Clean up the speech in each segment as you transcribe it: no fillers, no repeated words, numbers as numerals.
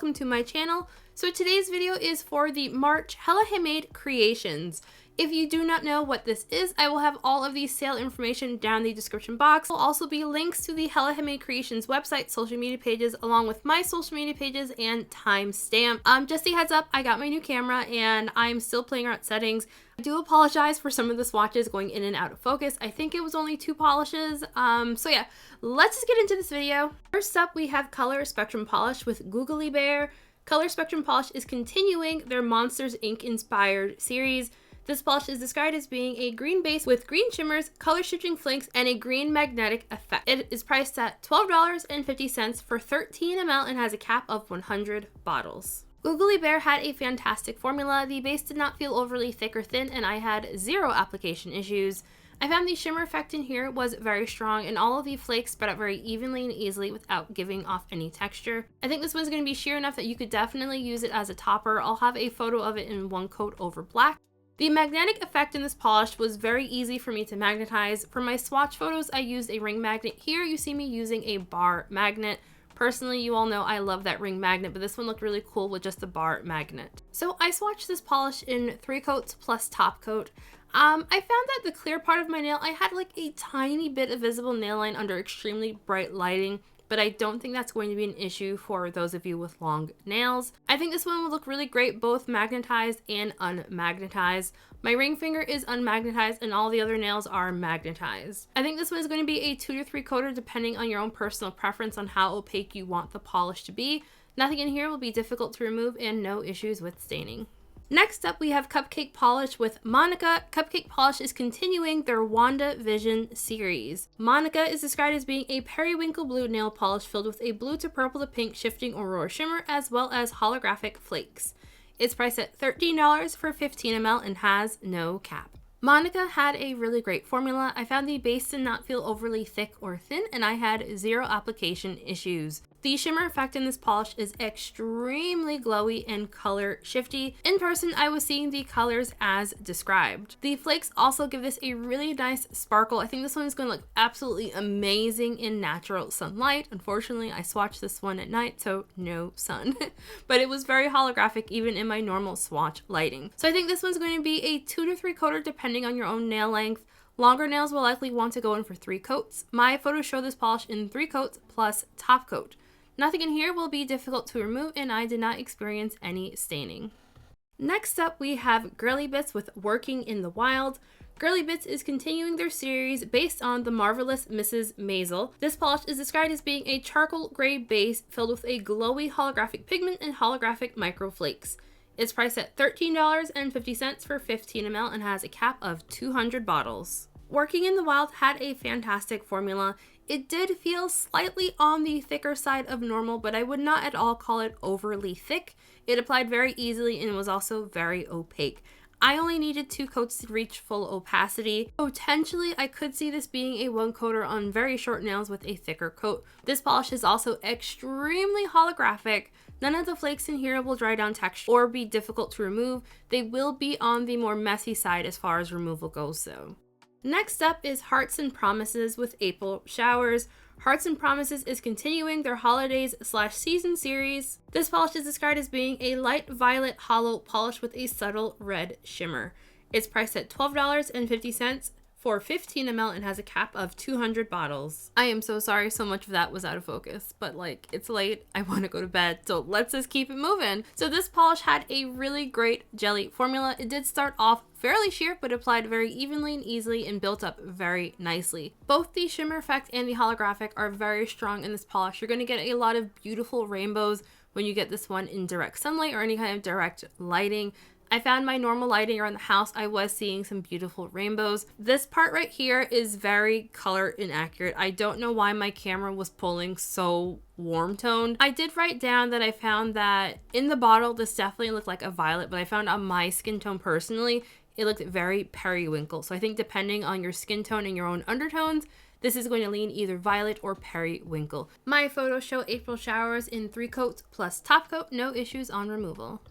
welcome to my channel. So today's video is for the March Handmade creations. If you do not know what this is, I will have all of the sale information down in the description box. There will also be links to the Handmade Creations website, social media pages, along with my social media pages and timestamp. Just a heads up, I got my new camera and I'm still playing around with settings. I do apologize for some of the swatches going in and out of focus. I think it was only 2 polishes. So yeah, let's just get into this video. First up, we have Color Spectrum Polish with Googly Bear. Color Spectrum Polish is continuing their Monsters Inc. inspired series. This polish is described as being a green base with green shimmers, color shifting flakes, and a green magnetic effect. It is priced at $12.50 for 13 ml and has a cap of 100 bottles. Googly Bear had a fantastic formula. The base did not feel overly thick or thin, and I had 0 application issues. I found the shimmer effect in here was very strong, and all of the flakes spread out very evenly and easily without giving off any texture. I think this one's going to be sheer enough that you could definitely use it as a topper. I'll have a photo of it in one coat over black. The magnetic effect in this polish was very easy for me to magnetize. For my swatch photos, I used a ring magnet. Here you see me using a bar magnet. Personally, you all know I love that ring magnet, but this one looked really cool with just a bar magnet. So I swatched this polish in 3 coats plus top coat. I found that the clear part of my nail, I had like a tiny bit of visible nail line under extremely bright lighting, but I don't think that's going to be an issue for those of you with long nails. I think this one will look really great both magnetized and unmagnetized. My ring finger is unmagnetized and all the other nails are magnetized. I think this one is going to be a 2 to 3 coater depending on your own personal preference on how opaque you want the polish to be. Nothing in here will be difficult to remove and no issues with staining. Next up, we have Cupcake Polish with Monica. Cupcake Polish is continuing their WandaVision series. Monica is described as being a periwinkle blue nail polish filled with a blue to purple to pink shifting aurora shimmer as well as holographic flakes. It's priced at $13 for 15 ml and has no cap. Monica had a really great formula. I found the base did not feel overly thick or thin, and I had 0 application issues. The shimmer effect in this polish is extremely glowy and color shifty. In person, I was seeing the colors as described. The flakes also give this a really nice sparkle. I think this one is going to look absolutely amazing in natural sunlight. Unfortunately, I swatched this one at night, so no sun. But it was very holographic even in my normal swatch lighting. So I think this one's going to be a 2 to 3 coater depending on your own nail length. Longer nails will likely want to go in for 3 coats. My photos show this polish in 3 coats plus top coat. Nothing in here will be difficult to remove and I did not experience any staining. Next up, we have Girly Bits with Working in the Wild. Girly Bits is continuing their series based on the marvelous Mrs. Maisel. This polish is described as being a charcoal gray base filled with a glowy holographic pigment and holographic microflakes. It's priced at $13.50 for 15 ml and has a cap of 200 bottles. Working in the Wild had a fantastic formula. It did feel slightly on the thicker side of normal, but I would not at all call it overly thick. It applied very easily and was also very opaque. I only needed 2 coats to reach full opacity. Potentially, I could see this being a 1 coater on very short nails with a thicker coat. This polish is also extremely holographic. None of the flakes in here will dry down texture or be difficult to remove. They will be on the more messy side as far as removal goes though. Next up is Hearts and Promises with April Showers. Hearts and Promises is continuing their holidays/season series. This polish is described as being a light violet hollow polish with a subtle red shimmer. It's priced at $12.50 for 15 ml and has a cap of 200 bottles. I am so sorry so much of that was out of focus, but like it's late, I want to go to bed, so let's just keep it moving. So this polish had a really great jelly formula. It did start off fairly sheer, but applied very evenly and easily and built up very nicely. Both the shimmer effect and the holographic are very strong in this polish. You're going to get a lot of beautiful rainbows when you get this one in direct sunlight or any kind of direct lighting. I found my normal lighting around the house, I was seeing some beautiful rainbows. This part right here is very color inaccurate. I don't know why my camera was pulling so warm toned. I did write down that I found that in the bottle, this definitely looked like a violet, but I found on my skin tone personally, it looked very periwinkle. So I think depending on your skin tone and your own undertones, this is going to lean either violet or periwinkle. My photos show April Showers in 3 coats plus top coat, no issues on removal.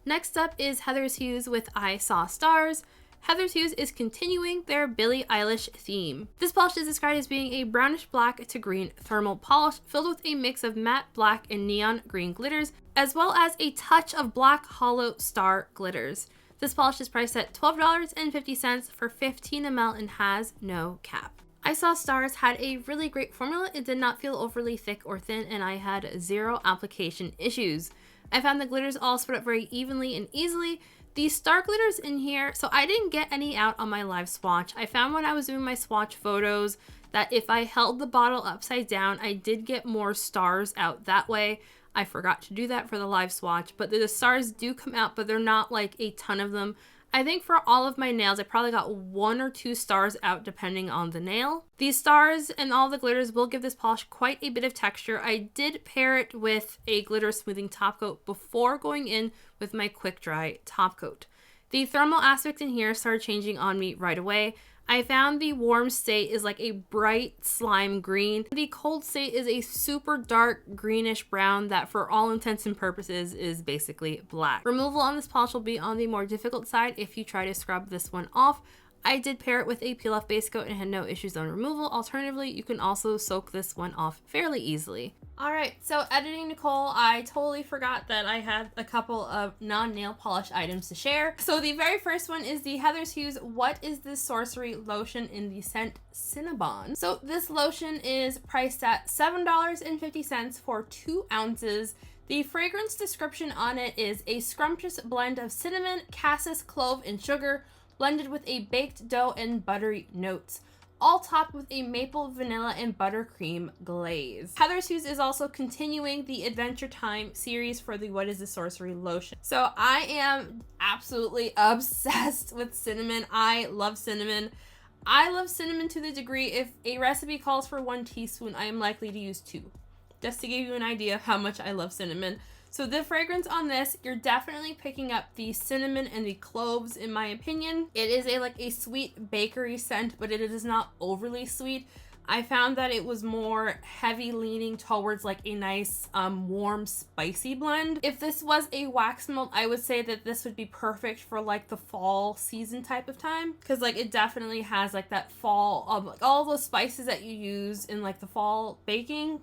Next up is Heather's Hues with I Saw Stars. Heather's Hues is continuing their Billie Eilish theme. This polish is described as being a brownish black to green thermal polish filled with a mix of matte black and neon green glitters, as well as a touch of black hollow star glitters. This polish is priced at $12.50 for 15 ml and has no cap. I saw Stars had a really great formula. It did not feel overly thick or thin, and I had zero application issues. I found the glitters all spread up very evenly and easily. The star glitters in here, so I didn't get any out on my live swatch. I found when I was doing my swatch photos that if I held the bottle upside down, I did get more stars out that way. I forgot to do that for the live swatch, but the stars do come out, but they're not like a ton of them. I think for all of my nails, I probably got 1 or 2 stars out depending on the nail. These stars and all the glitters will give this polish quite a bit of texture. I did pair it with a glitter smoothing top coat before going in with my quick dry top coat. The thermal aspect in here started changing on me right away. I found the warm state is like a bright slime green. The cold state is a super dark greenish brown that for all intents and purposes is basically black. Removal on this polish will be on the more difficult side if you try to scrub this one off. I did pair it with a peel off base coat and had no issues on removal. Alternatively, you can also soak this one off fairly easily. Alright, so editing Nicole, I totally forgot that I had a couple of non-nail polish items to share. So the very first one is the Heather's Hues What Is This Sorcery lotion in the scent Cinnabon. So this lotion is priced at $7.50 for 2 ounces. The fragrance description on it is a scrumptious blend of cinnamon, cassis, clove, and sugar, blended with a baked dough and buttery notes, all topped with a maple, vanilla, and buttercream glaze. Heather's Hues is also continuing the Adventure Time series for the What Is the Sorcery lotion. So I am absolutely obsessed with cinnamon. I love cinnamon. I love cinnamon to the degree if a recipe calls for 1 teaspoon, I am likely to use 2. Just to give you an idea of how much I love cinnamon. So the fragrance on this, you're definitely picking up the cinnamon and the cloves in my opinion. It is a sweet bakery scent, but it is not overly sweet. I found that it was more heavy leaning towards like a nice warm spicy blend. If this was a wax melt, I would say that this would be perfect for like the fall season type of time, because like it definitely has like that fall like all those spices that you use in like the fall baking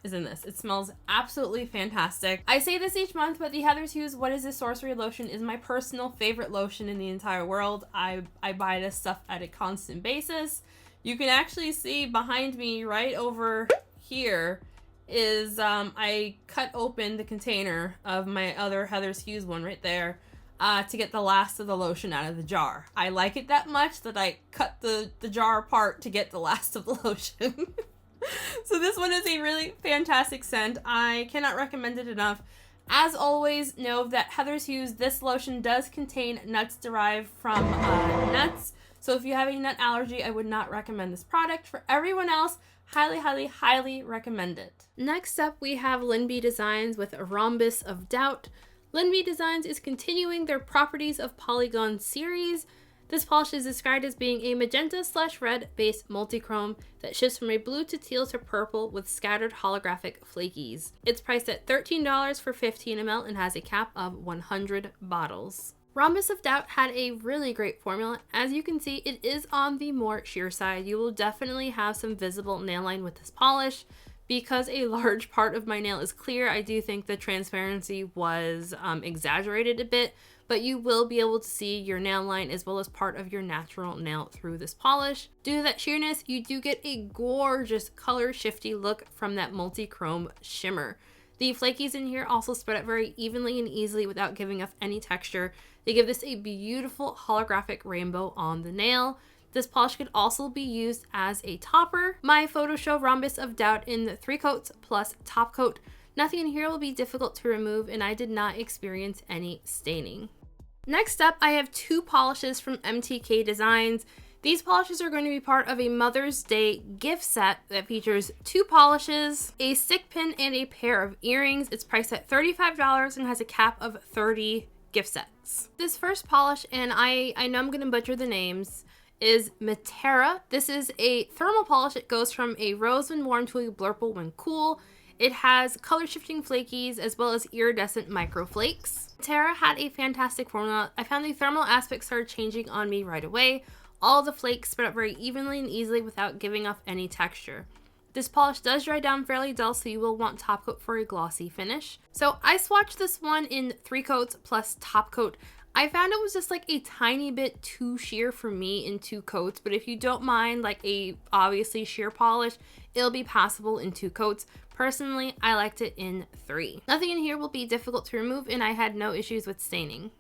is in this. It smells absolutely fantastic. I say this each month, but the Heather's Hues What Is This Sorcery lotion is my personal favorite lotion in the entire world. I buy this stuff at a constant basis. You can actually see behind me right over here is I cut open the container of my other Heather's Hues one right there to get the last of the lotion out of the jar. I like it that much that I cut the jar apart to get the last of the lotion. So this one is a really fantastic scent. I cannot recommend it enough. As always, know that Heather's Hues, this lotion does contain nuts derived from nuts. So if you have a nut allergy, I would not recommend this product. For everyone else, highly, highly, highly recommend it. Next up, we have LynB Designs with a Rhombus of Doubt. LynB Designs is continuing their Properties of Polygon series. This polish is described as being a magenta/red based multichrome that shifts from a blue to teal to purple with scattered holographic flakies. It's priced at $13 for 15 ml and has a cap of 100 bottles. Rhombus of Doubt had a really great formula. As you can see, it is on the more sheer side. You will definitely have some visible nail line with this polish. Because a large part of my nail is clear, I do think the transparency was exaggerated a bit, but you will be able to see your nail line as well as part of your natural nail through this polish. Due to that sheerness, you do get a gorgeous color shifty look from that multi-chrome shimmer. The flakies in here also spread out very evenly and easily without giving off any texture. They give this a beautiful holographic rainbow on the nail. This polish could also be used as a topper. My photos show Rhombus of Doubt in the 3 coats plus top coat. Nothing in here will be difficult to remove, and I did not experience any staining. Next up, I have 2 polishes from MTK Designs. These polishes are going to be part of a Mother's Day gift set that features 2 polishes, a stick pin, and a pair of earrings. It's priced at $35 and has a cap of 30 gift sets. This first polish, and I know I'm going to butcher the names, is Matera. This is a thermal polish. It goes from a rose when warm to a blurple when cool. It has color shifting flakies as well as iridescent microflakes. Terra had a fantastic formula. I found the thermal aspect started changing on me right away. All the flakes spread up very evenly and easily without giving off any texture. This polish does dry down fairly dull, so you will want top coat for a glossy finish. So I swatched this one in 3 coats plus top coat. I found it was just like a tiny bit too sheer for me in 2 coats, but if you don't mind like a obviously sheer polish, it'll be passable in 2 coats. Personally, I liked it in 3. Nothing in here will be difficult to remove, and I had no issues with staining.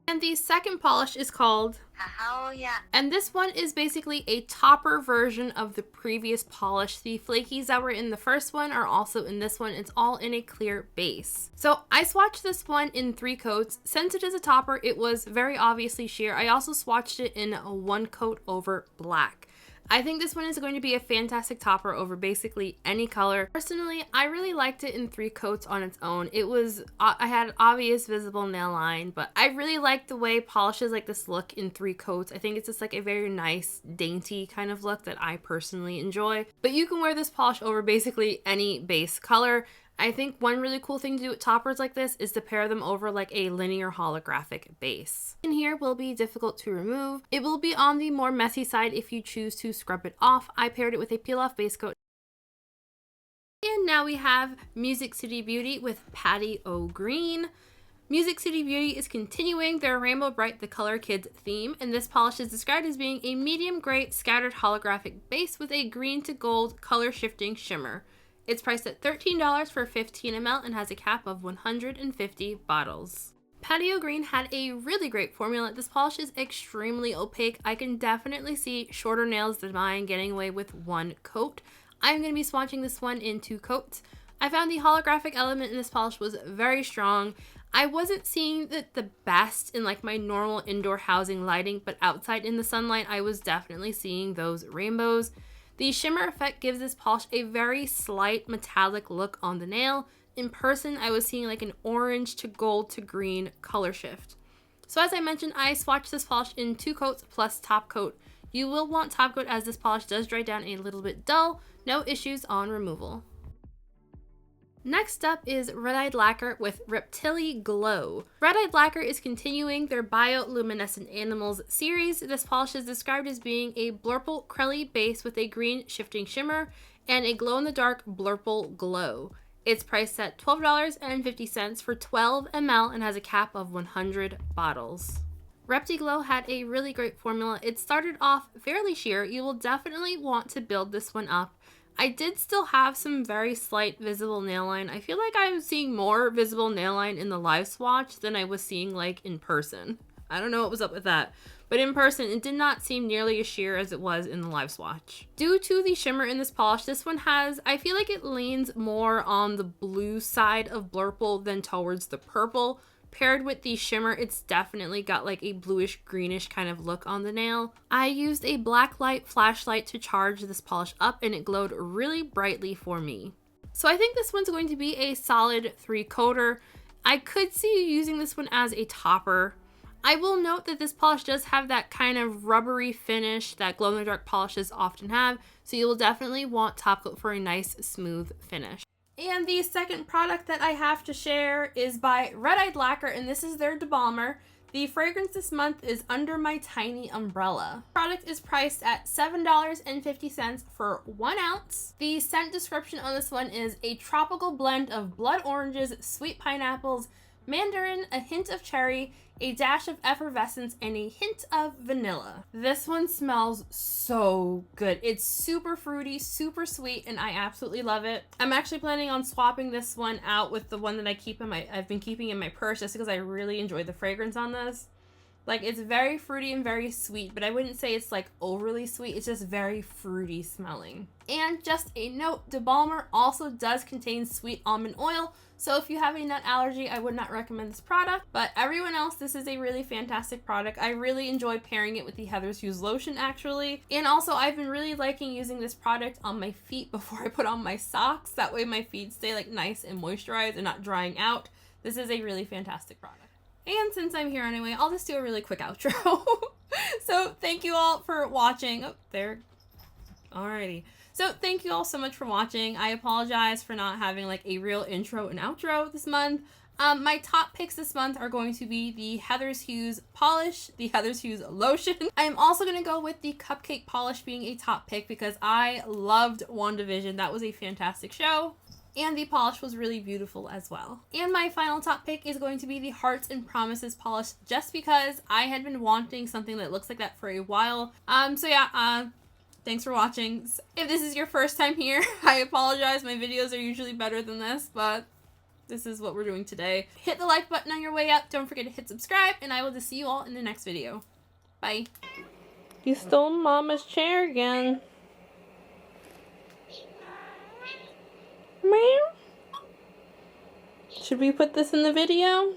And the second polish is called and this one is basically a topper version of the previous polish. The flakies that were in the first one are also in this one. It's all in a clear base. So I swatched this one in 3 coats. Since it is a topper, it was very obviously sheer. I also swatched it in a 1 coat over black. I think this one is going to be a fantastic topper over basically any color. Personally, I really liked it in 3 coats on its own. It was, I had obvious visible nail line, but I really like the way polishes like this look in 3 coats. I think it's just like a very nice, dainty kind of look that I personally enjoy. But you can wear this polish over basically any base color. I think one really cool thing to do with toppers like this is to pair them over like a linear holographic base. In here will be difficult to remove. It will be on the more messy side if you choose to scrub it off. I paired it with a peel off base coat. And now we have Music City Beauty with Patty O Green. Music City Beauty is continuing their Rainbow Bright The Color Kids theme, and this polish is described as being a medium gray scattered holographic base with a green to gold color shifting shimmer. It's priced at $13 for 15 ml and has a cap of 150 bottles. Patty O Green had a really great formula. This polish is extremely opaque. I can definitely see shorter nails than mine getting away with 1 coat. I'm going to be swatching this one in 2 coats. I found the holographic element in this polish was very strong. I wasn't seeing it the best in like my normal indoor housing lighting, but outside in the sunlight, I was definitely seeing those rainbows. The shimmer effect gives this polish a very slight metallic look on the nail. In person, I was seeing like an orange to gold to green color shift. So as I mentioned, I swatched this polish in 2 coats plus top coat. You will want top coat as this polish does dry down a little bit dull. No issues on removal. Next up is Eyed Lacquer with Reptili Glow. Eyed Lacquer is continuing their Bioluminescent Animals series. This polish is described as being a blurple crelly base with a green shifting shimmer and a glow-in-the-dark blurple glow. It's priced at $12.50 for 12 ml and has a cap of 100 bottles. Reptili Glow had a really great formula. It started off fairly sheer. You will definitely want to build this one up. I did still have some very slight visible nail line. I feel like I was seeing more visible nail line in the live swatch than I was seeing like in person. I don't know what was up with that, but in person it did not seem nearly as sheer as it was in the live swatch. Due to the shimmer in this polish, this one has, I feel like it leans more on the blue side of blurple than towards the purple. Paired with the shimmer, it's definitely got like a bluish greenish kind of look on the nail. I used a black light flashlight to charge this polish up and it glowed really brightly for me. So I think this one's going to be a solid 3-coater. I could see you using this one as a topper. I will note that this polish does have that kind of rubbery finish that glow-in-the-dark polishes often have, so you will definitely want top coat for a nice smooth finish. And the second product that I have to share is by Eyed Lacquer, and this is their Balmer. The fragrance this month is Under My Tiny Umbrella. The product is priced at $7.50 for 1 ounce. The scent description on this one is a tropical blend of blood oranges, sweet pineapples, mandarin, a hint of cherry, a dash of effervescence, and a hint of vanilla. This one smells so good. It's super fruity, super sweet, and I absolutely love it. I'm actually planning on swapping this one out with the one that I've been keeping in my purse just because I really enjoy the fragrance on this. Like, it's very fruity and very sweet, but I wouldn't say it's like overly sweet. It's just very fruity smelling. And just a note, the Balmer also does contain sweet almond oil, so if you have a nut allergy, I would not recommend this product. But everyone else, this is a really fantastic product. I really enjoy pairing it with the Heather's Hues lotion, actually. And also, I've been really liking using this product on my feet before I put on my socks. That way my feet stay like nice and moisturized and not drying out. This is a really fantastic product. And since I'm here anyway, I'll just do a really quick outro. So thank you all for watching. Oh, Alrighty. So thank you all so much for watching. I apologize for not having like a real intro and outro this month. My top picks this month are going to be the Hues polish, the Hues lotion. I'm also going to go with the Cupcake Polish being a top pick because I loved WandaVision. That was a fantastic show. And the polish was really beautiful as well. And my final top pick is going to be the Hearts and Promises polish just because I had been wanting something that looks like that for a while. So yeah, thanks for watching. If this is your first time here, I apologize. My videos are usually better than this, but this is what we're doing today. Hit the like button on your way up. Don't forget to hit subscribe, and I will just see you all in the next video. Bye. You stole Mama's chair again. Meow. Should we put this in the video?